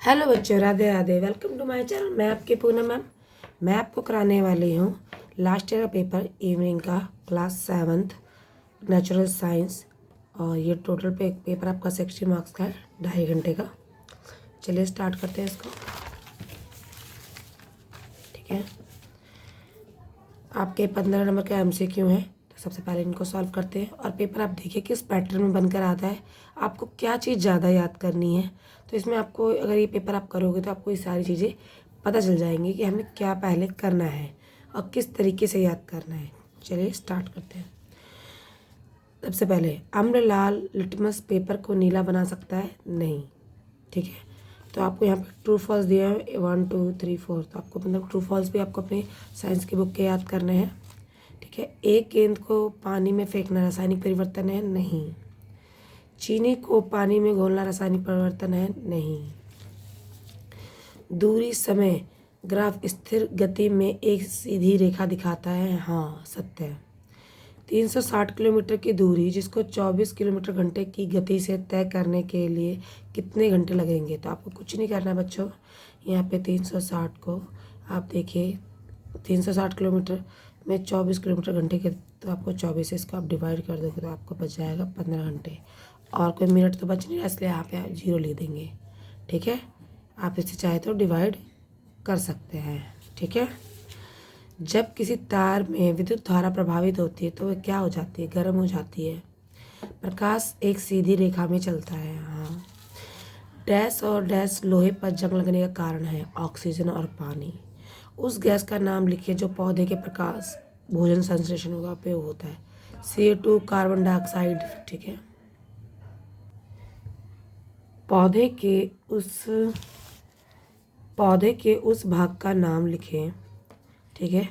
Hello बच्चों, Radhe Radhe. Welcome to my channel. मैं आपकी पूनम मैम। मैं आपको कराने वाली हूँ लास्ट ईयर का पेपर, इवनिंग का, क्लास 7th नेचुरल साइंस। और ये टोटल पेपर आपका 60 मार्क्स का है, 2.5 घंटे का। चलिए स्टार्ट करते हैं इसको। ठीक है, आपके 15 नंबर का MCQ है, तो सबसे पहले इनको सॉल्व करते हैं। और पेपर आप देखिए किस पैटर्न में बनकर आता है, आपको क्या चीज़ ज़्यादा याद करनी है। तो इसमें आपको, अगर ये पेपर आप करोगे तो आपको ये सारी चीज़ें पता चल जाएंगी कि हमें क्या पहले करना है और किस तरीके से याद करना है। चलिए स्टार्ट करते हैं। सबसे पहले, अम्ल लाल लिटमस पेपर को नीला बना सकता है? नहीं। ठीक है, तो आपको यहाँ पे ट्रू फॉल्स दिया है 1 2 3 4। तो आपको मतलब ट्रू फॉल्स भी आपको अपने साइंस की बुक के याद करने हैं। ठीक है, एक गेंद को पानी में फेंकना रासायनिक परिवर्तन है? नहीं। चीनी को पानी में घोलना रासायनिक परिवर्तन है? नहीं। दूरी समय ग्राफ स्थिर गति में एक सीधी रेखा दिखाता है? हाँ, सत्य है। 360 किलोमीटर की दूरी जिसको 24 किलोमीटर घंटे की गति से तय करने के लिए कितने घंटे लगेंगे? तो आपको कुछ नहीं करना है बच्चों। यहाँ पे 360 को आप देखिए, 360 किलोमीटर में 24 किलोमीटर घंटे के, तो आपको 24 से इसको आप डिवाइड कर दोगे तो आपको बच जाएगा 15 घंटे। और कोई मिनट तो बच नहीं रहा, इसलिए यहाँ पे आप 0 लिख देंगे। ठीक है, आप इसे चाहे तो डिवाइड कर सकते हैं। ठीक है, जब किसी तार में विद्युत धारा प्रभावित होती है तो वह क्या हो जाती है? गर्म हो जाती है। प्रकाश एक सीधी रेखा में चलता है। हाँ। डैश और डैश लोहे पर जंग लगने का कारण है? ऑक्सीजन और पानी। उस गैस का नाम लिखिए जो पौधे के प्रकाश भोजन संश्लेषण का उपयोग होता है। CO2, carbon dioxide. ठीक है, पौधे के उस भाग का नाम लिखें, ठीक है,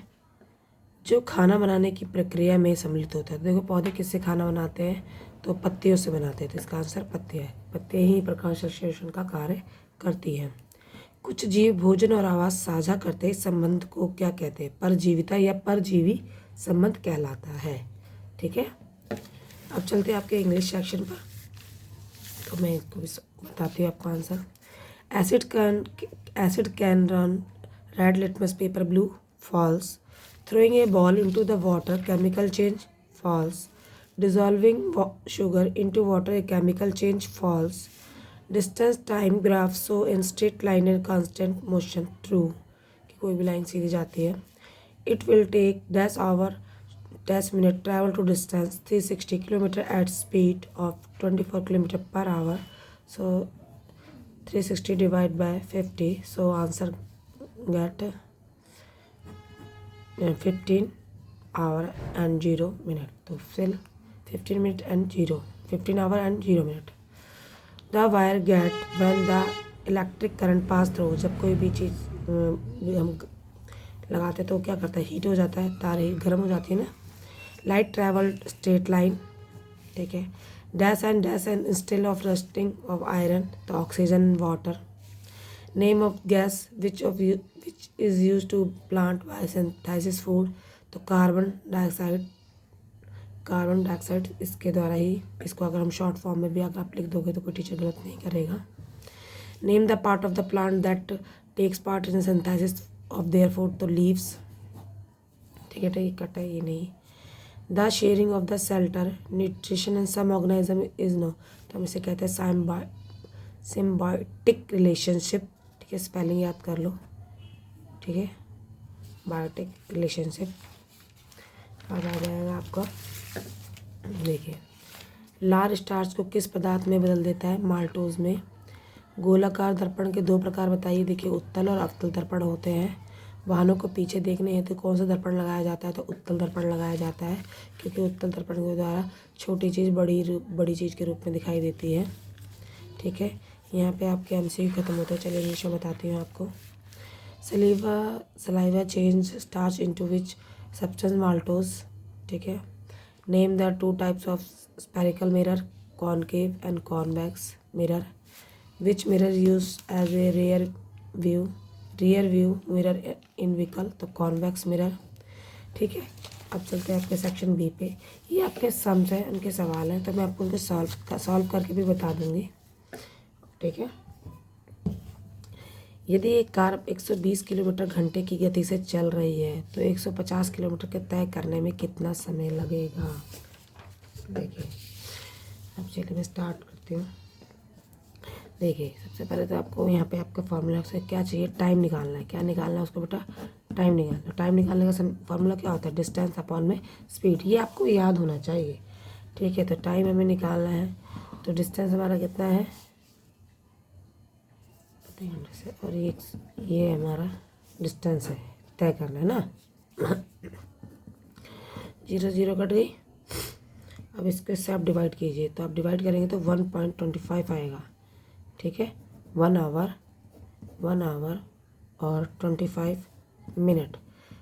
जो खाना बनाने की प्रक्रिया में सम्मिलित होता है। देखो, पौधे किससे खाना बनाते हैं? तो पत्तियों से बनाते हैं, तो इसका आंसर पत्तियाँ है। पत्तियाँ ही प्रकाश संश्लेषण का कार्य करती हैं। कुछ जीव भोजन और आवास साझा करते हैं, इस संबंध को क्या कहते हैं? परजीविता या परजीवी संबंध कहलाता है। ठीक है, अब चलते हैं आपके इंग्लिश सेक्शन पर। तो मैं इसको भी बताती हूँ आपको answer. Acid can run red litmus paper blue? False. Throwing a ball into the water, chemical change? False. Dissolving sugar into water, a chemical change? False. Distance time graph show in straight line and constant motion? True. कि कोई भी line सीधी जाती है। It will take dash hour 10 minute travel to distance 360 km at speed of 24 km per hour. So 360 divided by 50, so answer get 15 hour and 0 minute. तो फिर 15 minute and 0, 15 hour and 0 minute. The wire get when the electric current pass through. जब कोई भी चीज़ हम लगाते तो क्या करता है? हीट हो जाता है, तार ही गर्म हो जाती है ना। Light travel straight line. ठीक है, dash and instead of rusting of iron, तो oxygen water. Name of gas which is use to plant biosynthesis food, तो कार्बन डाइऑक्साइड इसके द्वारा ही। इसको अगर हम शॉर्ट फॉर्म में भी अगर आप लिख दोगे तो कोई टीचर गलत नहीं करेगा। Name the part of the plant that takes part in synthesis of their food, तो लीव्स। ठीक है, ये कटा है, ये नहीं। The sharing of the shelter nutrition in some organism is known, तो हम इसे कहते हैं सिम्बायोटिक रिलेशनशिप। ठीक है, स्पेलिंग याद कर लो। ठीक है, बायोटिक रिलेशनशिप और आ जाएगा आपका। देखिए, लाल स्टार्च को किस पदार्थ में बदल देता है? माल्टोज में। गोलाकार दर्पण के 2 प्रकार बताइए। देखिए, उत्तल और अवतल दर्पण होते हैं। वाहनों को पीछे देखने हेतु कौन सा दर्पण लगाया जाता है? तो उत्तल दर्पण लगाया जाता है, क्योंकि उत्तल दर्पण के द्वारा छोटी चीज़ बड़ी चीज़ के रूप में दिखाई देती है। ठीक है, यहाँ पे आपके MCQ खत्म होता है। चलिए इंग्लिश में बताती हूँ आपको। Saliva change starch into which substance? Maltose. ठीक है, name the 2 types of spherical mirror, concave and convex mirror. Which mirror use as a rear view mirror in vehicle, तो कॉन्वेक्स मिरर। ठीक है, अब चलते हैं आपके सेक्शन B पे। ये आपके सम्स हैं, उनके सवाल हैं, तो मैं आपको उनको सॉल्व करके भी बता दूंगी। ठीक है, यदि एक कार 120 किलोमीटर घंटे की गति से चल रही है तो 150 किलोमीटर के तय करने में कितना समय लगेगा। देखिए अब चलिए मैं स्टार्ट करती हूँ। देखिए सबसे पहले तो आपको यहाँ पे आपका फार्मूला से क्या चाहिए, टाइम निकालना है। क्या निकालना है उसको बेटा, टाइम निकालना। टाइम निकालने का फार्मूला क्या होता है, डिस्टेंस अपॉन में स्पीड। ये आपको याद होना चाहिए, ठीक है। तो टाइम हमें निकालना है, तो डिस्टेंस हमारा कितना है 3 घंटे से, और ये हमारा डिस्टेंस है, तय करना है ना। 0 0 कट गई। अब इसको इससे आप डिवाइड कीजिए, तो आप डिवाइड करेंगे तो 1.25 आएगा, ठीक है। 1 आवर और 25 मिनट।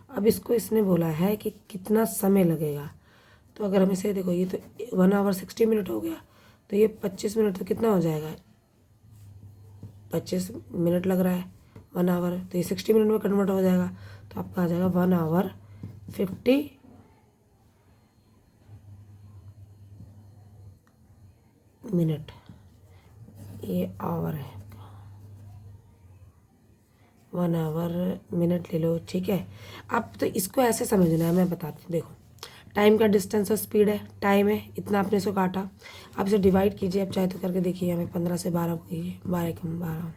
अब इसको इसने बोला है कि कितना समय लगेगा, तो अगर हम इसे देखो, ये तो 1 आवर 60 मिनट हो गया, तो ये 25 मिनट तो कितना हो जाएगा, 25 मिनट लग रहा है 1 आवर, तो ये 60 मिनट में कन्वर्ट हो जाएगा। तो आपका आ जाएगा 1 आवर 50 मिनट। ये आवर है, 1 आवर मिनट ले लो, ठीक है। अब तो इसको ऐसे समझना है, मैं बताती हूँ। देखो टाइम का डिस्टेंस और स्पीड है, टाइम है इतना, आपने इसको काटा। आप इसे डिवाइड कीजिए, आप चाहे तो करके देखिए। हमें 15 से 12 कीजिए, 12 कम 12।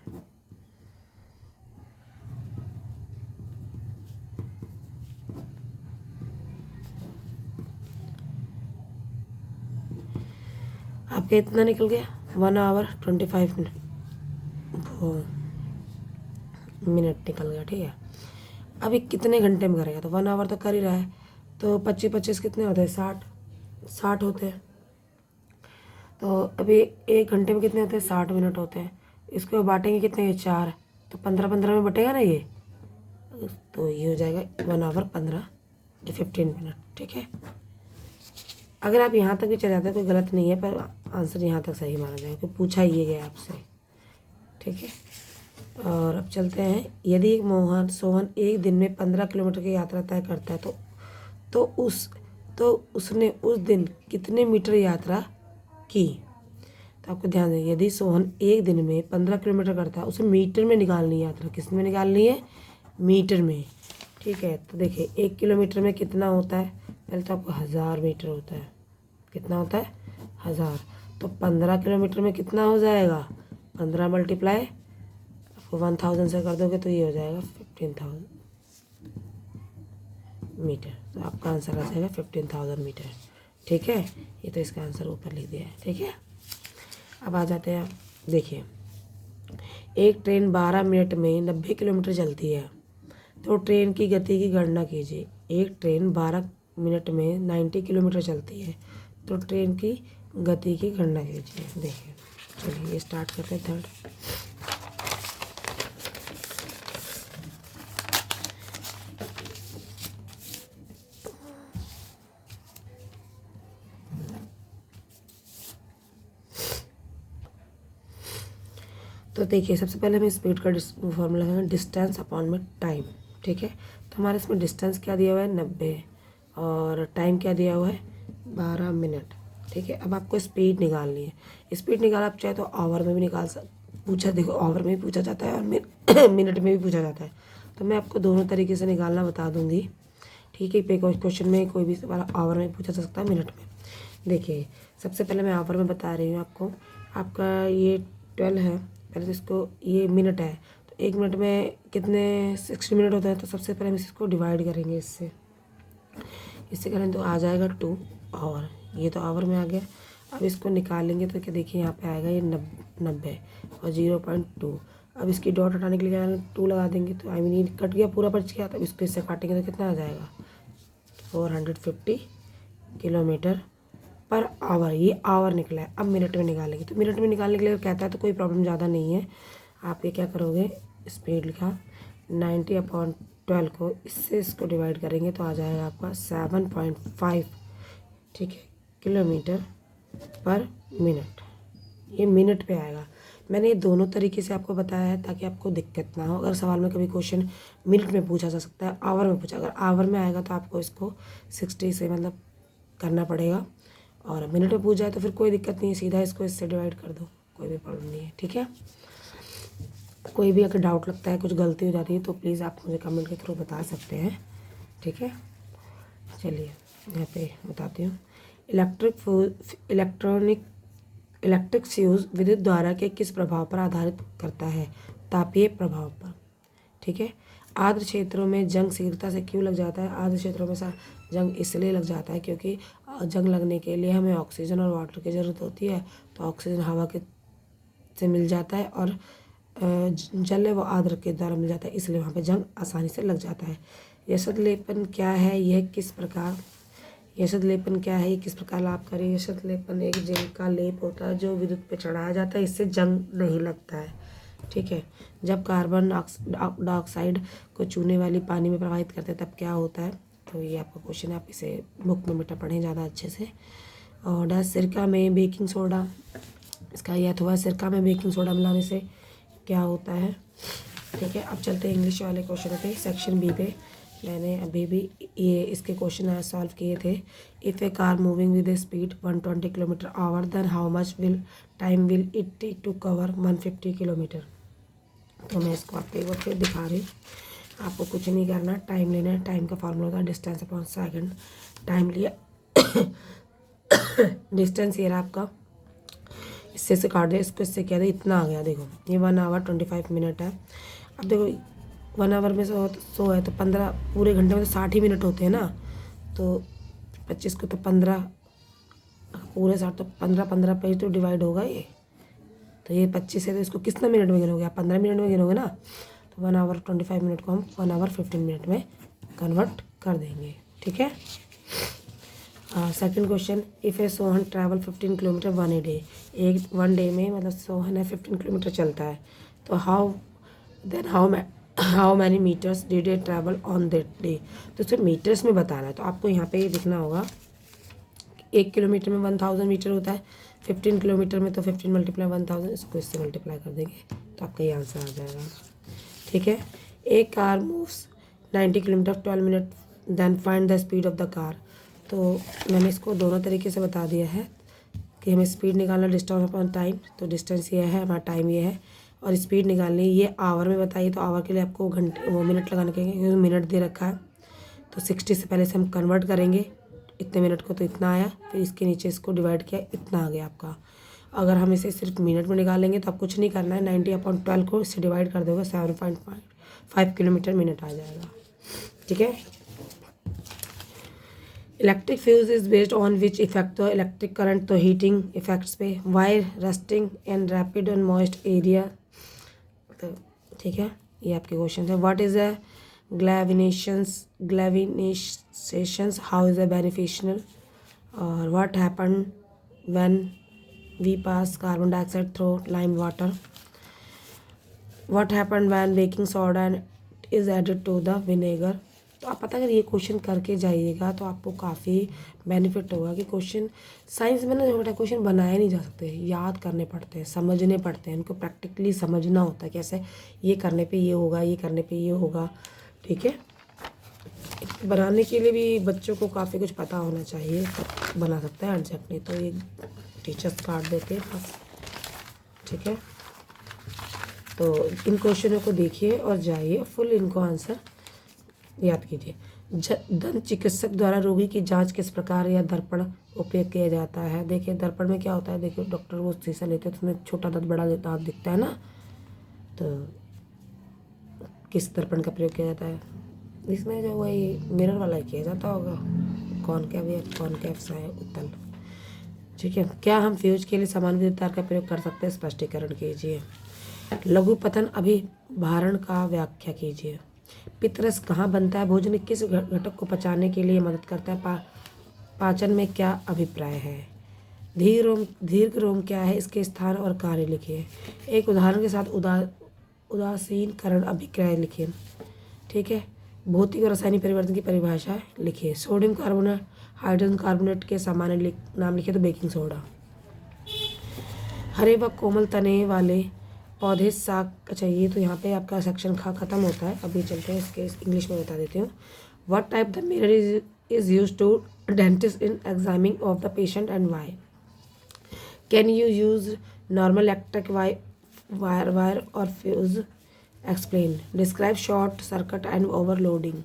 आपका इतना निकल गया 1 आवर 25 मिनट, वो मिनट निकल गया, ठीक है। अभी कितने घंटे में करेगा, तो 1 आवर तो कर ही रहा है, तो 25 25 कितने होते हैं, 60 होते हैं। तो अभी 1 घंटे में कितने होते हैं, 60 मिनट होते हैं। इसको बांटेंगे कितने, ये 4, तो 15 15 में बटेगा ना ये, तो ये हो जाएगा 1 आवर 15 मिनट, ठीक है। अगर आप यहाँ तक भी चले जाते हैं कोई गलत नहीं है, पर आंसर यहाँ तक सही माना जाएगा, क्योंकि पूछा ही गया आपसे, ठीक है। और अब चलते हैं। यदि एक सोहन एक दिन में 15 किलोमीटर की यात्रा तय करता है तो उसने उस दिन कितने मीटर यात्रा की। तो आपको ध्यान दें, यदि सोहन एक दिन में 15 किलोमीटर करता है, उसे मीटर में निकालनी है यात्रा। किस में निकालनी है, मीटर में, ठीक है। तो देखिए 1 किलोमीटर में कितना होता है, पहले तो आपको 1000 मीटर होता है। कितना होता है, 1000। तो 15 किलोमीटर में कितना हो जाएगा, 15 मल्टीप्लाई आपको 1000 से कर दोगे तो ये हो जाएगा 15,000 मीटर। तो आपका आंसर आ जाएगा 15,000 मीटर, ठीक है। ये तो इसका आंसर ऊपर लिख दिया है, ठीक है। अब आ जाते हैं, देखिए एक ट्रेन 12 मिनट में 90 किलोमीटर चलती है, तो ट्रेन की गति की गणना कीजिए। एक ट्रेन 12 मिनट में 90 किलोमीटर चलती है, तो ट्रेन की गति की गणना कीजिए। देखिए चलिए ये स्टार्ट करते हैं थर्ड। तो देखिए सबसे पहले हमें स्पीड का फॉर्मूला है डिस्टेंस अपॉन में टाइम, ठीक है। तो हमारे इसमें डिस्टेंस क्या दिया हुआ है 90, और टाइम क्या दिया हुआ है 12 मिनट, ठीक है। अब आपको स्पीड निकालनी है। स्पीड निकाल आप चाहे तो आवर में भी निकाल पूछा, देखो आवर में भी पूछा जाता है और मिनट में भी पूछा जाता है। तो मैं आपको दोनों तरीके से निकालना बता दूंगी, ठीक है। पे क्वेश्चन में कोई भी सवाल आवर में पूछा जा सकता है, मिनट में। देखिए सबसे पहले मैं आवर में बता रही हूँ आपको। आपका ये 12 है, पहले तो इसको, ये मिनट है, तो 1 मिनट में कितने 60 मिनट होता है। तो सबसे पहले हम इसको डिवाइड करेंगे, इससे करें तो आ जाएगा 2 आवर। ये तो आवर में आ गया। अब इसको निकालेंगे तो क्या, देखिए यहाँ पे आएगा ये 90 और 0.2। अब इसकी डॉट हटाने के लिए 2 लगा देंगे, तो आई मीन ये कट गया, पूरा बच गया। तब इसको इससे काटेंगे तो कितना आ जाएगा 450 किलोमीटर पर आवर। ये आवर निकला है। अब मिनट में निकालेंगे, तो मिनट में निकालने के लिए कहता है तो कोई प्रॉब्लम ज़्यादा नहीं है। आप ये क्या करोगे, स्पीड लिखा 90/12 को इससे इसको डिवाइड करेंगे तो आ जाएगा आपका 7.5, ठीक है, किलोमीटर पर मिनट। ये मिनट पे आएगा। मैंने ये दोनों तरीके से आपको बताया है ताकि आपको दिक्कत ना हो। अगर सवाल में कभी क्वेश्चन मिनट में पूछा जा सकता है, आवर में पूछा, अगर आवर में आएगा तो आपको इसको 60 से मतलब करना पड़ेगा, और मिनट में पूछ जाए तो फिर कोई दिक्कत नहीं है, सीधा इसको इससे डिवाइड कर दो, कोई भी प्रॉब्लम नहीं है, ठीक है। कोई भी अगर डाउट लगता है, कुछ गलती हो जाती है तो प्लीज़ आप मुझे कमेंट के थ्रू बता सकते हैं, ठीक है। चलिए यहाँ पे बताती हूँ। इलेक्ट्रिक फ्यूज विद्युत धारा के किस प्रभाव पर आधारित करता है? तापीय प्रभाव पर, ठीक है। आर्द्र क्षेत्रों में जंग शीघ्रता से क्यों लग जाता है? आर्द्र क्षेत्रों में जंग इसलिए लग जाता है क्योंकि जंग लगने के लिए हमें ऑक्सीजन और वाटर की ज़रूरत होती है। तो ऑक्सीजन हवा के से मिल जाता है और जल है वो आर्द्र के द्वारा मिल जाता है, इसलिए वहाँ पे जंग आसानी से लग जाता है। यशद लेपन क्या है? यह किस प्रकार लाभ करे? यशद लेपन एक जिंक का लेप होता है जो विद्युत पे चढ़ाया जाता है, इससे जंग नहीं लगता है, ठीक है। जब कार्बन डाइऑक्साइड को चूने वाली पानी में प्रवाहित करते हैं तब क्या होता है? तो ये आपका क्वेश्चन है, आप इसे बुक में बेटा पढ़ें ज़्यादा अच्छे से। और सिरका में बेकिंग सोडा, इसका यह अथवा सिरका में बेकिंग सोडा मिलाने से क्या होता है, ठीक है। अब चलते हैं इंग्लिश वाले क्वेश्चन पे। सेक्शन बी पे मैंने अभी भी ये इसके क्वेश्चन सॉल्व किए थे। If a car moving with a speed 120 kilometre hour then how much time will it take to cover 150 kilometre. तो मैं इसको आपको एक बार फिर दिखा रही हूँ। आपको कुछ नहीं करना, टाइम लेना है। टाइम का फॉर्मूला होता है डिस्टेंस अपॉन सेकंड। टाइम लिया डिस्टेंस ये रहा आपका, इससे से काट दिया, इसको इससे किया था, इतना आ गया। देखो ये 1 आवर 25 मिनट है। अब देखो 1 आवर में 100 है तो 15 पूरे घंटे में तो 60 ही मिनट होते हैं ना। तो 25 को तो 15 पूरे 60 तो 15 पे तो डिवाइड होगा ये। तो ये 25 है तो इसको कितना मिनट में गिनोगे आप? 15 मिनट में गिनोगे ना। तो 1 आवर 25 मिनट को हम 1 आवर 15 मिनट में कन्वर्ट कर देंगे, ठीक है। Second question, if A Sohan travel 15 kilometre 1 day, एक 1 डे में मतलब सोहन है 15 किलोमीटर चलता है, तो how many metres did a travel on that day. तो इसे मीटर्स में बताना है। तो आपको यहाँ पे दिखना होगा 1 किलोमीटर में 1000 मीटर होता है, 15 किलोमीटर में तो 15 मल्टीप्लाई 1000, इसको इससे मल्टीप्लाई कर देंगे तो आपका ये आंसर आ जाएगा, ठीक है। एक car moves 90 kilometre 12 minute then find the speed of the car. तो मैंने इसको दोनों तरीके से बता दिया है कि हमें स्पीड निकालना डिस्टेंस अपॉन टाइम। तो डिस्टेंस ये है, हमारा टाइम ये है, और स्पीड निकालनी ये आवर में बताइए। तो आवर के लिए आपको घंटे वो मिनट लगाने के क्योंकि मिनट दे रखा है। तो 60 से पहले से हम कन्वर्ट करेंगे इतने मिनट को, तो इतना आया, फिर इसके नीचे इसको डिवाइड किया, इतना आ गया आपका। अगर हम इसे सिर्फ मिनट में निकालेंगे तो आप कुछ नहीं करना है, 90/12 को इससे डिवाइड कर दोगे 7.5 किलोमीटर मिनट आ जाएगा, ठीक है। Electric fuse is based on which effect? तो इलेक्ट्रिक करंट तो हीटिंग इफेक्ट्स पे, wire rusting and rapid and moist area, तो ठीक है। ये आपके क्वेश्चन है। What is a galvanisations, how is a beneficial, और what happen when we pass carbon dioxide through lime water, what happen when baking soda is added to the vinegar. तो आप पता अगर ये क्वेश्चन करके जाइएगा तो आपको काफ़ी बेनिफिट होगा कि क्वेश्चन साइंस में ना जो बेटा क्वेश्चन बनाए नहीं जा सकते, याद करने पड़ते हैं, समझने पड़ते हैं, इनको प्रैक्टिकली समझना होता है कैसे ये करने पे ये होगा, ये करने पे ये होगा, ठीक है। बनाने के लिए भी बच्चों को काफ़ी कुछ पता होना चाहिए, तब बना सकता है एग्जैक्ट, नहीं तो ये टीचर्स काट देते हैं बस, ठीक है। तो इन क्वेश्चनों को देखिए और जाइए, फुल इनको आंसर याद कीजिए। दंत चिकित्सक द्वारा रोगी की जांच किस प्रकार या दर्पण उपयोग किया जाता है? देखिए दर्पण में क्या होता है, देखिए डॉक्टर वो शीशा लेते हैं तो उसमें छोटा दांत बड़ा दांत दिखता है ना, तो किस दर्पण का प्रयोग किया जाता है? इसमें जो वही मिरर वाला ही किया जाता होगा, कॉनकेव सा है उत्तल, ठीक है। क्या हम फ्यूज के लिए समान विद्युत तार का प्रयोग कर सकते हैं? स्पष्टीकरण कीजिए। लघु पतन अभिभारण का व्याख्या कीजिए। पितरस कहाँ बनता है? भोजन किस घटक को पचाने के लिए मदद करता है? पाचन में क्या अभिप्राय है? दीर्घ रोम क्या है? इसके स्थान और कार्य लिखिए। एक उदाहरण के साथ उदासीनकरण अभिक्रिया लिखिए, ठीक है। भौतिक और रासायनिक परिवर्तन की परिभाषा लिखिए। सोडियम कार्बोनेट हाइड्रोजन कार्बोनेट के सामान्य नाम लिखिए, तो बेकिंग सोडा। हरे व कोमल तने वाले पौधे साग, अच्छा ये तो यहाँ पे आपका सेक्शन ख़त्म होता है। अभी चलते हैं इसके इंग्लिश में बता देती हूँ। What type the mirror is use to dentist in examining of the patient and why? Can you use normal electric wire और fuse? Explain, describe short circuit and overloading.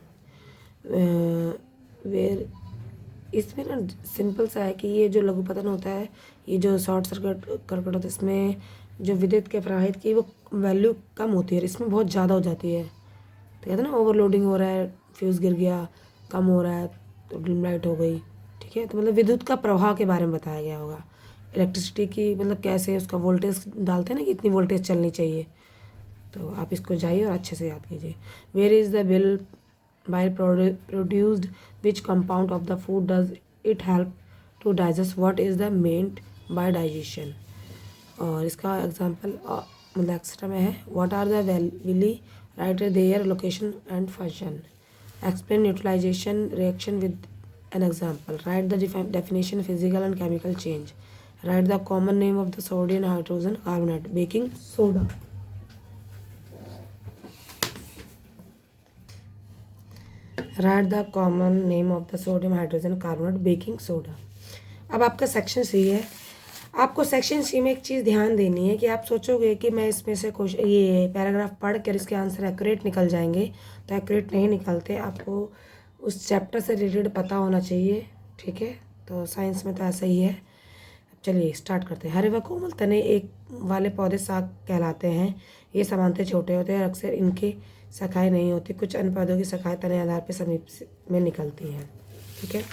Where, इसमें ना सिंपल सा है कि ये जो लघु पतन होता है, ये जो शॉर्ट सर्किट होता है, इसमें जो विद्युत के प्रवाहित की वो वैल्यू कम होती है और इसमें बहुत ज़्यादा हो जाती है। तो कहते हैं ना ओवरलोडिंग हो रहा है, फ्यूज़ गिर गया, कम हो रहा है तो डिम लाइट हो गई। ठीक है, तो मतलब विद्युत का प्रवाह के बारे में बताया गया होगा। इलेक्ट्रिसिटी की मतलब कैसे उसका वोल्टेज डालते हैं ना कि इतनी वोल्टेज चलनी चाहिए। तो आप इसको जाइए और अच्छे से याद कीजिए। Where is the bile by produced, which compound of the food does it help to digest, what is the meant by digestion. और इसका एग्जांपल मतलब एक्स्ट्रा में है, what are the villi, write their location and function, explain utilization reaction with an example, write the definition physical and chemical change, write the common name of the sodium hydrogen carbonate, baking soda. Write the common name of the sodium hydrogen carbonate, baking soda. अब आपका section C है। आपको section C में एक चीज़ ध्यान देनी है कि आप सोचोगे कि मैं इसमें से कुछ ये पैराग्राफ पढ़ कर इसके आंसर एक्यूरेट निकल जाएंगे, तो एक्यूरेट नहीं निकलते। आपको उस चैप्टर से रिलेटेड पता होना चाहिए। ठीक है, तो साइंस में तो ऐसा ही है। चलिए स्टार्ट करते हैं। हरे व कोमल तने एक वाले पौधे साग कहलाते हैं। ये सामान्यतः छोटे होते हैं और अक्सर इनकी शाखाएं नहीं होती। कुछ अन्य पौधों की शाखाएं तने आधार पर समीप में निकलती हैं। ठीक है,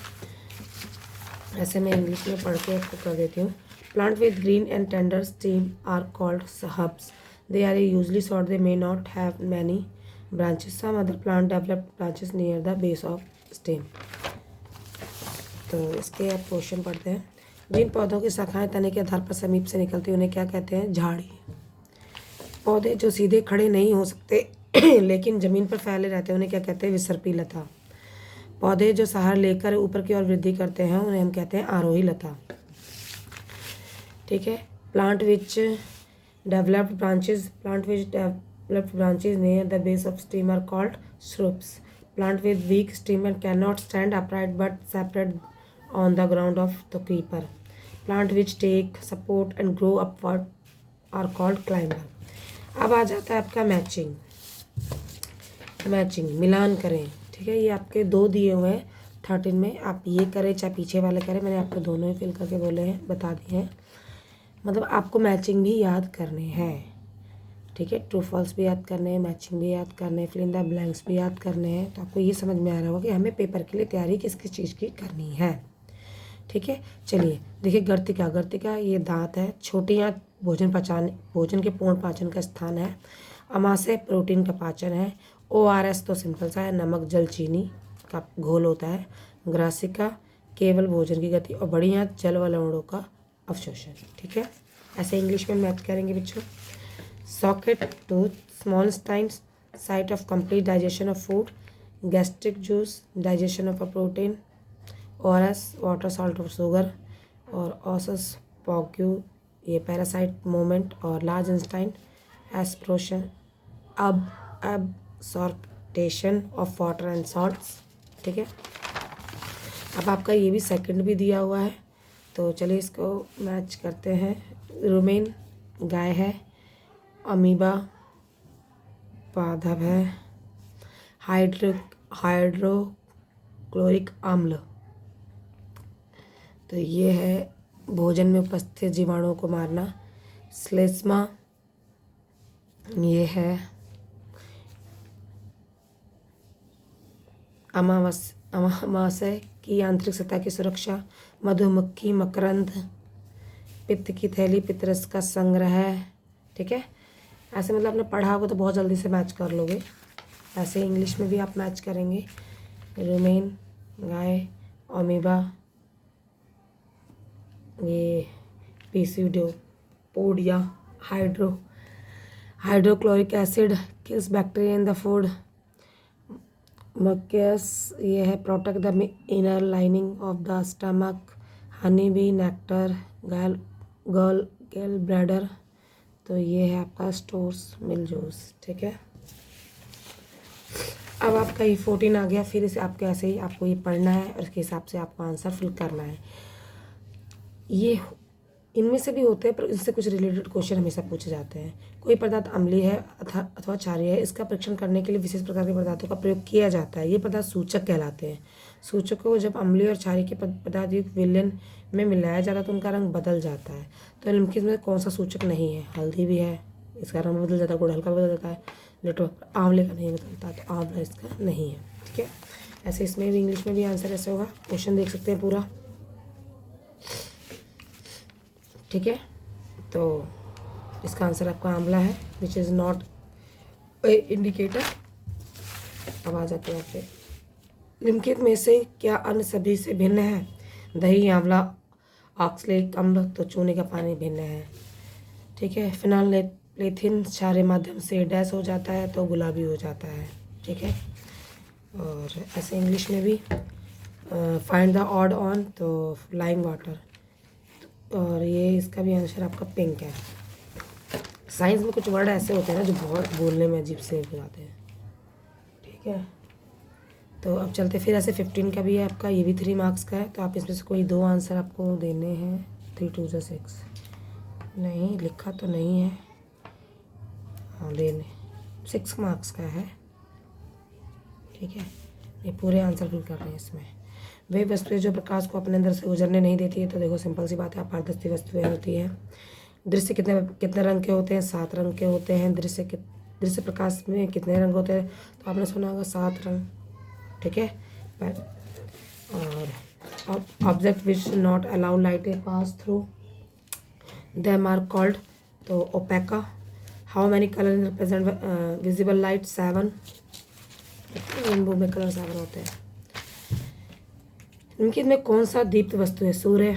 ऐसे मैं इंग्लिश में पढ़ के आपको कर देती हूँ। Plant with green and tender stem are called herbs. They are usually short, they may not have many branches, some other plant develop branches near the base of stem. तो इसके आप क्वेश्चन पढ़ते हैं। जिन पौधों की शाखाएं तने के आधार पर समीप से निकलती हैं उन्हें क्या कहते हैं? झाड़ी। पौधे जो सीधे खड़े नहीं हो सकते लेकिन जमीन पर फैले रहते हैं उन्हें क्या कहते हैं? विसर्पी लता। पौधे जो सहारा लेकर ऊपर की ओर वृद्धि करते हैं उन्हें हम कहते हैं आरोही लता। ठीक है, plant which developed branches near the base of stem are called shrubs. Plant with weak stem and cannot stand upright but separate on the ground of the creeper. Plant which take support and grow upward are called climber. अब आ जाता है आपका matching. मिलान करें। ठीक है, ये आपके दो दिए हुए हैं 13 में। आप ये करें चाहे पीछे वाले करें, मैंने आपको दोनों ही फिल करके बोले हैं, बता दिए हैं। मतलब आपको मैचिंग भी याद करने हैं। ठीक है, ट्रू फॉल्स भी याद करने हैं, मैचिंग भी याद करने हैं, फिल इन द ब्लैंक्स भी याद करने हैं। तो आपको ये समझ में आ रहा होगा कि हमें पेपर के लिए तैयारी किस किस चीज़ की करनी है। ठीक है, चलिए देखिए। गर्तिका ये दांत है। छोटी आंत भोजन के पूर्ण पाचन का स्थान है। अमाशय प्रोटीन का पाचन है। ORS तो सिंपल सा है, नमक जल चीनी का घोल होता है। ग्रासिका केवल भोजन की गति, और बड़ी आंत जल व लवणों का अवशोषण। ठीक है, ऐसे इंग्लिश में मैच करेंगे बच्चों। Socket tooth, small intestines, site of complete digestion of food, gastric juice, digestion of a protein, ORS water salt of sugar, और ऑसस पॉक्यू ये पैरासाइट मूवमेंट, और large intestine absorption absorption of water and salts. ठीक है, अब आपका ये भी सेकंड भी दिया हुआ है, तो चलिए इसको मैच करते हैं। रुमेन गाय है। अमीबा पादप है। हाइड्रोक्लोरिक अम्ल, तो ये है भोजन में उपस्थित जीवाणुओं को मारना। श्लेष्मा ये है अमाशय की आंतरिक सतह की सुरक्षा। मधुमक्खी मकरंद, पित्त की थैली, पित्तरस का संग्रह। ठीक है, ऐसे मतलब आपने पढ़ा होगा तो बहुत जल्दी से मैच कर लोगे। ऐसे इंग्लिश में भी आप मैच करेंगे। रुमेन गाय, अमीबा ये pseudopodia, hydrochloric acid kills bacteria in the food. Mucus ये है protect the inner lining of the stomach. Honey bee nectar, gall bladder, तो ये है आपका स्टोर्स मिल जूस। ठीक है, अब आपका ये 14 आ गया। फिर इसे आपको ऐसे ही आपको ये पढ़ना है और इसके हिसाब से आपको आंसर फिल करना है। ये इनमें से भी होते हैं, पर इनसे कुछ रिलेटेड क्वेश्चन हमेशा पूछे जाते हैं। कोई पदार्थ अम्लीय है अथवा क्षारीय है, इसका परीक्षण करने के लिए विशेष प्रकार के पदार्थों का प्रयोग किया जाता है। ये पदार्थ सूचक कहलाते हैं। सूचक को जब अम्लीय और क्षारीय के पदार्थ युक्त विलयन में मिलाया जाता है तो उनका रंग बदल जाता है। तो निम्नलिखित में कौन सा सूचक नहीं है? हल्दी भी है, इसका रंग बदल जाता है, गुड़ हल्का बदल जाता है, लिटो आंवले का नहीं बदलता, तो आंवला इसका नहीं है। ठीक है, ऐसे इसमें भी इंग्लिश में भी आंसर ऐसे होगा। क्वेश्चन देख सकते हैं पूरा। ठीक है, तो इसका आंसर आपका आंवला है, which is not a indicator. अब आ जाते हैं आपसे, निम्नलिखित में से क्या अन्य सभी से भिन्न है? दही, आंवला, ऑक्सलेट अम्ल, तो चूने का पानी भिन्न है। ठीक है, फिनाइलएथलीन क्षारीय माध्यम से डैश हो जाता है तो गुलाबी हो जाता है। ठीक है, और ऐसे इंग्लिश में भी फाइंड द ऑड ऑन, तो फ्लाइंग वाटर, और ये इसका भी आंसर आपका पिंक है। साइंस में कुछ वर्ड ऐसे होते हैं ना जो बहुत बोलने में अजीब से हो जाते हैं। ठीक है, तो अब चलते फिर ऐसे 15 का भी है आपका, ये भी 3 मार्क्स का है। तो आप इसमें से कोई 2 आंसर आपको देने हैं। 3 2 6, नहीं लिखा तो नहीं है, हाँ देने 6 मार्क्स का है। ठीक है, ये पूरे आंसर फिल कर रहे हैं इसमें। वे वस्तुएं जो प्रकाश को अपने अंदर से गुजरने नहीं देती है, तो देखो सिंपल सी बात है, अपारदर्शी वस्तुएं होती हैं। दृश्य कितने रंग के होते हैं? 7 रंग के होते हैं। दृश्य प्रकाश में कितने रंग होते हैं? तो आपने सुना होगा 7 रंग। ठीक है, और object which not allow light a pass through them are called, तो opaque. How many colour represent visible light? 7। Rainbow में कलर 7 होते हैं। इनके में कौन सा दीप्त वस्तु है? सूर्य,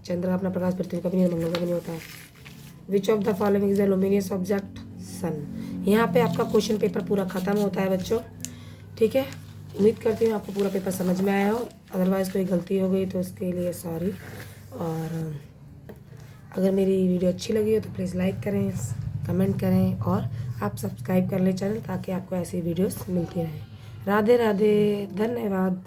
चंद्र अपना प्रकाश पृथ्वी का भी नहीं, मंगल का भी नहीं होता है। Which of the following is a luminous object? Sun. यहाँ पे आपका क्वेश्चन पेपर पूरा खत्म होता है बच्चों। ठीक है, उम्मीद करती हूँ आपको पूरा पेपर समझ में आया हो। अदरवाइज़ कोई गलती हो गई तो उसके लिए सॉरी। और अगर मेरी वीडियो अच्छी लगी हो तो प्लीज़ लाइक करें, कमेंट करें, और आप सब्सक्राइब कर लें चैनल, ताकि आपको ऐसी वीडियोस मिलती रहें। राधे राधे, धन्यवाद।